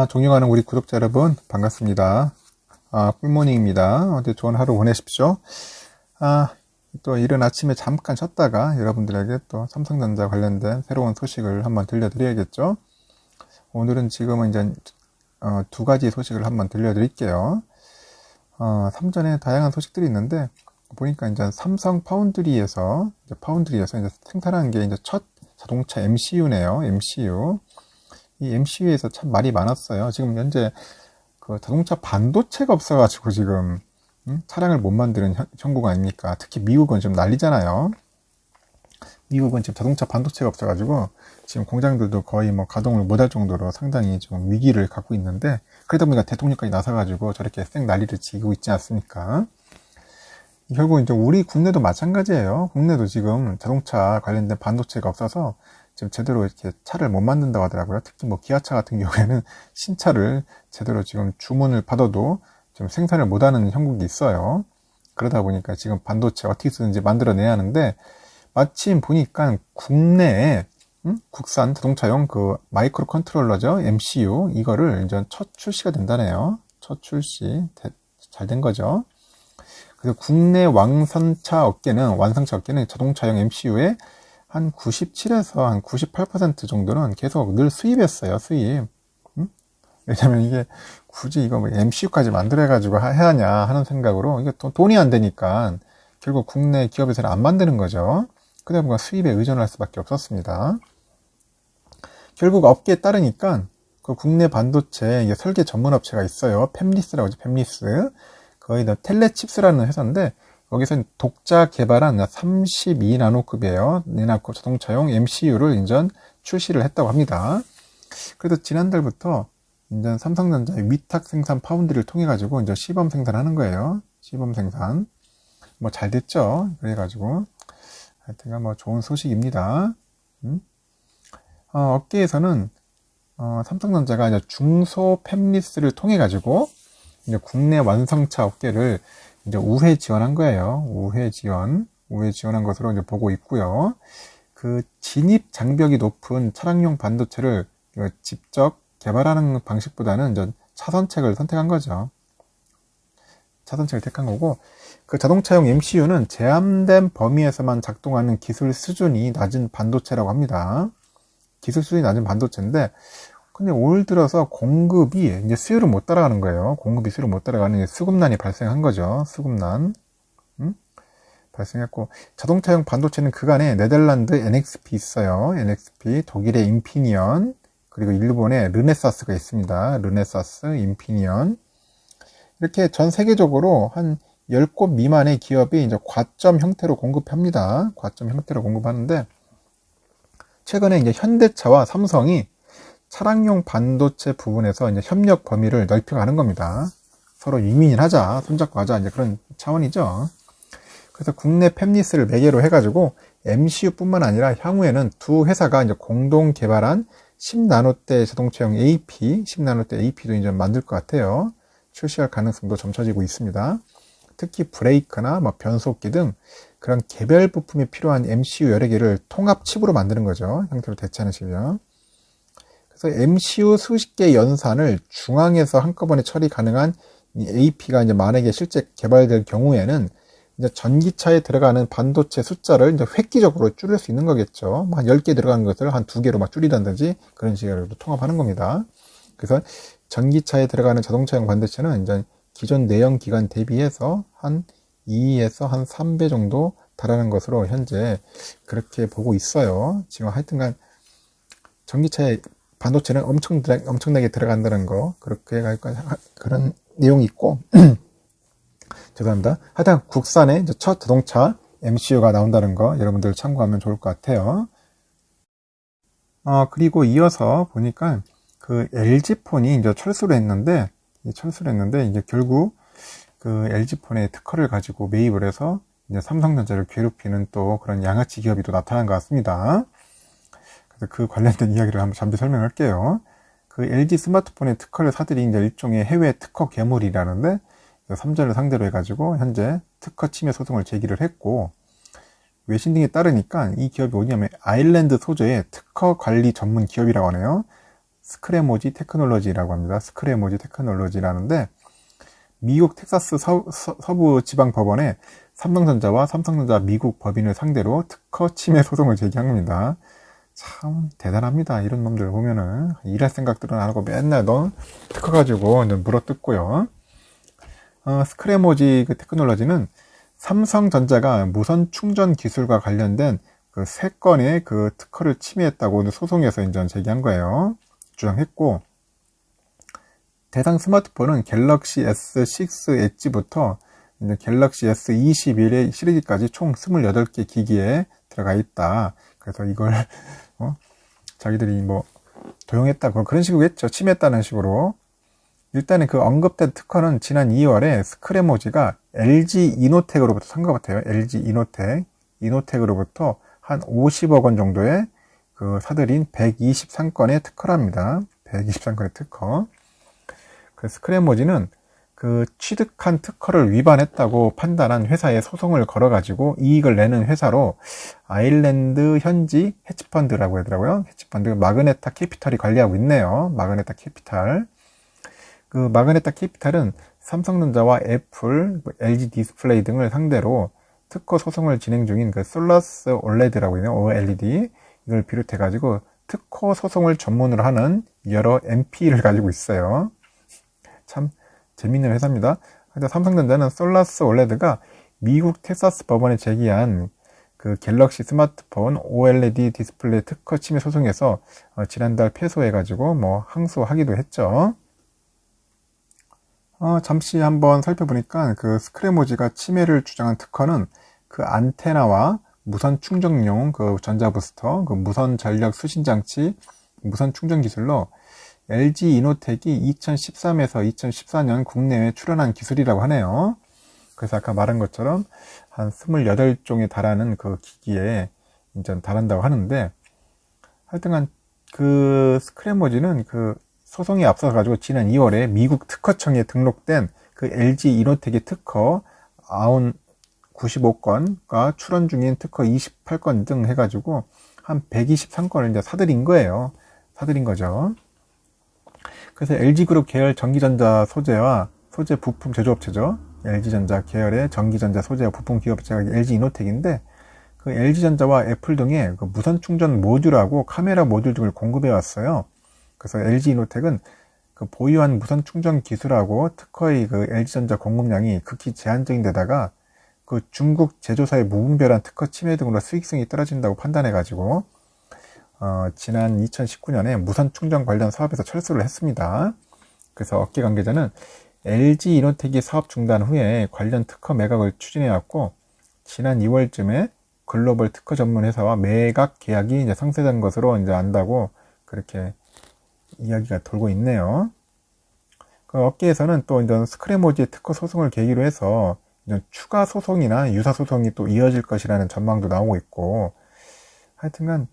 존경하는 우리 구독자 여러분, 반갑습니다. 꿀모닝입니다. 어제 좋은 하루 보내십시오. 또 이른 아침에 잠깐 쉬었다가 여러분들에게 또 삼성전자 관련된 새로운 소식을 한번 들려드려야겠죠. 오늘은 지금은 이제 두 가지 소식을 한번 들려드릴게요. 삼전에 다양한 소식들이 있는데 보니까 이제 삼성 파운드리에서 이제 생산한 게 이제 첫 자동차 MCU네요. MCU. 이 MCU에서 참 말이 많았어요. 지금 현재 그 자동차 반도체가 없어가지고 지금 차량을 못 만드는 형국 아닙니까? 특히 미국은 지금 난리잖아요. 미국은 지금 자동차 반도체가 없어가지고 지금 공장들도 거의 뭐 가동을 못할 정도로 상당히 좀 위기를 갖고 있는데, 그러다 보니까 대통령까지 나서가지고 저렇게 쌩 난리를 지고 있지 않습니까? 결국 이제 우리 국내도 마찬가지예요. 국내도 지금 자동차 관련된 반도체가 없어서 지금 제대로 이렇게 차를 못 만든다고 하더라고요. 특히 뭐 기아차 같은 경우에는 신차를 제대로 지금 주문을 받아도 지금 생산을 못하는 형국이 있어요. 그러다 보니까 지금 반도체 어떻게 쓰는지 만들어내야 하는데, 마침 보니까 국내에 국산 자동차용 그 마이크로 컨트롤러죠. MCU 이거를 이제 첫 출시가 된다네요. 첫 출시 잘 된 거죠. 그래서 국내 완성차 업계는 자동차용 MCU에 한 97에서 한 98% 정도는 계속 늘 수입했어요. 수입. 왜냐면 이게 굳이 이거 뭐 MCU까지 만들어가지고 해야 하냐 하는 생각으로, 이게 돈이 안 되니까 결국 국내 기업에서는 안 만드는 거죠. 그러다 보니까 수입에 의존할 수밖에 없었습니다. 결국 업계에 따르니까 그 국내 반도체 설계 전문 업체가 있어요. 팹리스라고 하죠. 팹리스. 거의 텔레칩스라는 회사인데, 여기서 독자 개발한 32나노급이에요. 내나급 자동차용 MCU를 인전 출시를 했다고 합니다. 그래서 지난달부터 인전 삼성전자 위탁 생산 파운드리를 통해 가지고 이제 시범 생산하는 거예요. 시범 생산. 뭐 잘 됐죠. 그래가지고 하여튼 뭐 좋은 소식입니다. 업계에서는 삼성전자가 이제 중소 팹리스를 통해 가지고 이제 국내 완성차 업계를 이제 우회 지원한 거예요. 우회 지원한 것으로 이제 보고 있고요. 그 진입 장벽이 높은 차량용 반도체를 직접 개발하는 방식보다는 이제 차선책을 선택한 거죠. 차선책을 택한 거고, 그 자동차용 MCU는 제한된 범위에서만 작동하는 기술 수준이 낮은 반도체라고 합니다. 기술 수준이 낮은 반도체인데, 근데 올 들어서 공급이 이제 수요를 못 따라가는 거예요. 공급이 수요를 못 따라가는 수급난이 발생한 거죠. 수급난. 발생했고, 자동차용 반도체는 그간에 네덜란드 NXP 있어요. NXP, 독일의 인피니언, 그리고 일본의 르네사스가 있습니다. 르네사스, 인피니언. 이렇게 전 세계적으로 한 10곳 미만의 기업이 이제 과점 형태로 공급합니다. 과점 형태로 공급하는데, 최근에 이제 현대차와 삼성이 차량용 반도체 부분에서 이제 협력 범위를 넓혀가는 겁니다. 서로 윈윈하자, 손잡고 하자, 이제 그런 차원이죠. 그래서 국내 팹리스를 매개로 해가지고 MCU뿐만 아니라 향후에는 두 회사가 이제 공동 개발한 10나노대 자동차용 AP, 10나노대 AP도 이제 만들 것 같아요. 출시할 가능성도 점쳐지고 있습니다. 특히 브레이크나 뭐 변속기 등 그런 개별 부품이 필요한 MCU 여러 개를 통합 칩으로 만드는 거죠. 형태로 대체하는 식이요. 그래서 MCU 수십 개 연산을 중앙에서 한꺼번에 처리 가능한 이 AP가 이제 만약에 실제 개발될 경우에는 이제 전기차에 들어가는 반도체 숫자를 이제 획기적으로 줄일 수 있는 거겠죠. 한 10개 들어가는 것을 한 2개로 막 줄이든지 그런 식으로 통합하는 겁니다. 그래서 전기차에 들어가는 자동차용 반도체는 이제 기존 내연 기관 대비해서 한 2에서 한 3배 정도 달하는 것으로 현재 그렇게 보고 있어요. 지금 하여튼간 전기차에 반도체는 엄청나게 들어간다는 거, 그렇게 그런 내용이 있고, 죄송합니다. 하여튼 국산의 첫 자동차 MCU가 나온다는 거 여러분들 참고하면 좋을 것 같아요. 그리고 이어서 보니까 그 LG폰이 이제 철수를 했는데 이제 결국 그 LG폰의 특허를 가지고 매입을 해서 이제 삼성전자를 괴롭히는 또 그런 양아치 기업이 또 나타난 것 같습니다. 그 관련된 이야기를 한번 잠시 설명할게요. 그 LG 스마트폰의 특허를 사들인 이제 일종의 해외 특허 괴물이라는데, 삼전을 상대로 해가지고 현재 특허 침해 소송을 제기를 했고, 외신 등에 따르니까 이 기업이 어디냐면 아일랜드 소재의 특허 관리 전문 기업이라고 하네요. 스크래모지 테크놀로지라고 합니다. 스크래모지 테크놀로지라는데 미국 텍사스 서부 지방 법원에 삼성전자와 삼성전자 미국 법인을 상대로 특허 침해 소송을 제기합니다. 참 대단합니다. 이런 놈들 보면은 일할 생각들은 안 하고 맨날 너 특허 가지고 물어뜯고요. 스크래모지 그 테크놀로지는 삼성전자가 무선 충전 기술과 관련된 그 3건의 그 특허를 침해했다고 소송에서 인전 제기한 거예요. 주장했고, 대상 스마트폰은 갤럭시 S6 엣지부터 이제 갤럭시 S21의 시리즈까지 총 28개 기기에 들어가 있다. 그래서 이걸 자기들이 뭐 도용했다고 그런 식으로 했죠. 침해했다는 식으로. 일단은 그 언급된 특허는 지난 2월에 스크래모지가 LG 이노텍으로부터 산 것 같아요. LG 이노텍으로부터 한 50억 원 정도의 그 사들인 123건의 특허랍니다. 123건의 특허. 그 스크래모지는 그 취득한 특허를 위반했다고 판단한 회사에 소송을 걸어가지고 이익을 내는 회사로 아일랜드 현지 헤지펀드라고 하더라고요. 헤지펀드 마그네타 캐피탈이 관리하고 있네요. 마그네타 캐피탈. 그 마그네타 캐피탈은 삼성전자와 애플, LG 디스플레이 등을 상대로 특허 소송을 진행 중인 그 솔라스 올레드라고 있네요. OLED. 이걸 비롯해가지고 특허 소송을 전문으로 하는 여러 MP를 가지고 있어요. 참 재밌는 회사입니다. 삼성전자는 솔라스 올레드가 미국 텍사스 법원에 제기한 그 갤럭시 스마트폰 OLED 디스플레이 특허 침해 소송에서 지난달 패소해가지고 뭐 항소하기도 했죠. 잠시 한번 살펴보니까 그 스크래모지가 침해를 주장한 특허는 그 안테나와 무선 충전용 그 전자부스터, 그 무선 전력 수신 장치, 무선 충전 기술로 LG 이노텍이 2013에서 2014년 국내에 출원한 기술이라고 하네요. 그래서 아까 말한 것처럼 한 28종에 달하는 그 기기에 이제 달한다고 하는데, 하여튼간 그 스크래모지는 그 소송에 앞서 가지고 지난 2월에 미국 특허청에 등록된 그 LG 이노텍의 특허 95건과 출원 중인 특허 28건 등 해가지고 한 123건을 이제 사들인 거예요. 사들인 거죠. 그래서 LG그룹 계열 전기전자 소재와 소재 부품 제조업체죠. LG전자 계열의 전기전자 소재와 부품 기업체가 LG 이노텍인데, 그 LG전자와 애플 등의 그 무선 충전 모듈하고 카메라 모듈 등을 공급해 왔어요. 그래서 LG 이노텍은 그 보유한 무선 충전 기술하고 특허의 그 LG전자 공급량이 극히 제한적인 데다가 그 중국 제조사의 무분별한 특허 침해 등으로 수익성이 떨어진다고 판단해가지고 지난 2019년에 무선 충전 관련 사업에서 철수를 했습니다. 그래서 업계 관계자는 LG 이노텍이 사업 중단 후에 관련 특허 매각을 추진해왔고, 지난 2월쯤에 글로벌 특허 전문 회사와 매각 계약이 이제 성사된 것으로 이제 안다고 그렇게 이야기가 돌고 있네요. 그 업계에서는 또 이제 스크래모지의 특허 소송을 계기로 해서 이제 추가 소송이나 유사 소송이 또 이어질 것이라는 전망도 나오고 있고, 하여튼간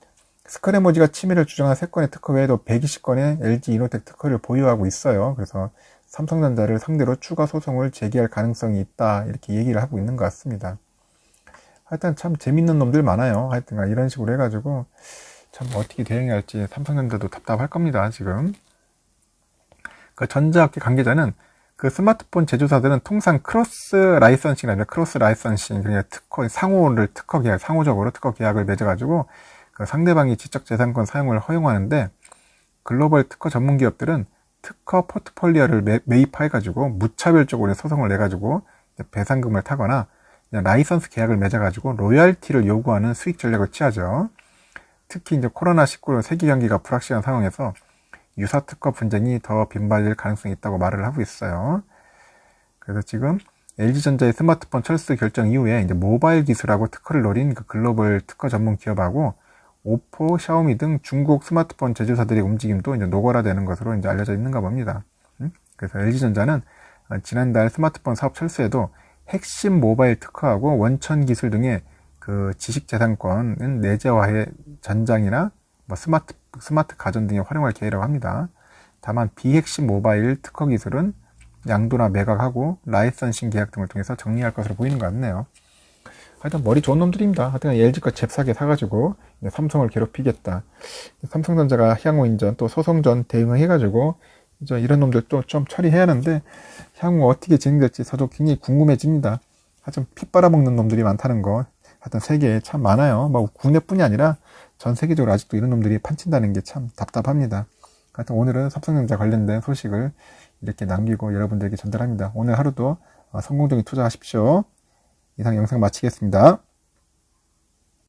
스크래모지가 침해를 주장한 3건의 특허 외에도 120건의 LG 이노텍 특허를 보유하고 있어요. 그래서 삼성전자를 상대로 추가 소송을 제기할 가능성이 있다, 이렇게 얘기를 하고 있는 것 같습니다. 하여튼 참 재밌는 놈들 많아요. 하여튼 이런 식으로 해가지고 참 어떻게 대응해야 할지 삼성전자도 답답할 겁니다, 지금. 그 전자업계 관계자는 그 스마트폰 제조사들은 통상 크로스 라이선싱이라는 크로스 라이선싱, 그냥 특허 계약, 상호적으로 특허 계약을 맺어가지고 그 상대방이 지적재산권 사용을 허용하는데, 글로벌 특허 전문 기업들은 특허 포트폴리오를 매입해가지고 무차별적으로 소송을 내가지고 배상금을 타거나 라이선스 계약을 맺어가지고 로열티를 요구하는 수익 전략을 취하죠. 특히 이제 코로나19 세계 경기가 불확실한 상황에서 유사 특허 분쟁이 더 빈발될 가능성이 있다고 말을 하고 있어요. 그래서 지금 LG전자의 스마트폰 철수 결정 이후에 이제 모바일 기술하고 특허를 노린 그 글로벌 특허 전문 기업하고 오포, 샤오미 등 중국 스마트폰 제조사들의 움직임도 이제 노골화되는 것으로 이제 알려져 있는가 봅니다. 그래서 LG전자는 지난달 스마트폰 사업 철수에도 핵심 모바일 특허하고 원천 기술 등의 그 지식재산권은 내재화해 전장이나 뭐 스마트 가전 등에 활용할 계획이라고 합니다. 다만 비핵심 모바일 특허 기술은 양도나 매각하고 라이선싱 계약 등을 통해서 정리할 것으로 보이는 것 같네요. 하여튼 머리 좋은 놈들입니다. 하여튼 LG가 잽싸게 사가지고 삼성을 괴롭히겠다. 삼성전자가 향후 인전 또 소송전 대응해가지고 이제 이런 놈들 또 좀 처리해야 하는데 향후 어떻게 진행될지 저도 굉장히 궁금해집니다. 하여튼 피 빨아먹는 놈들이 많다는 거 하여튼 세계에 참 많아요. 뭐 국내뿐이 아니라 전 세계적으로 아직도 이런 놈들이 판친다는 게 참 답답합니다. 하여튼 오늘은 삼성전자 관련된 소식을 이렇게 남기고 여러분들에게 전달합니다. 오늘 하루도 성공적인 투자하십시오. 이상 영상 마치겠습니다.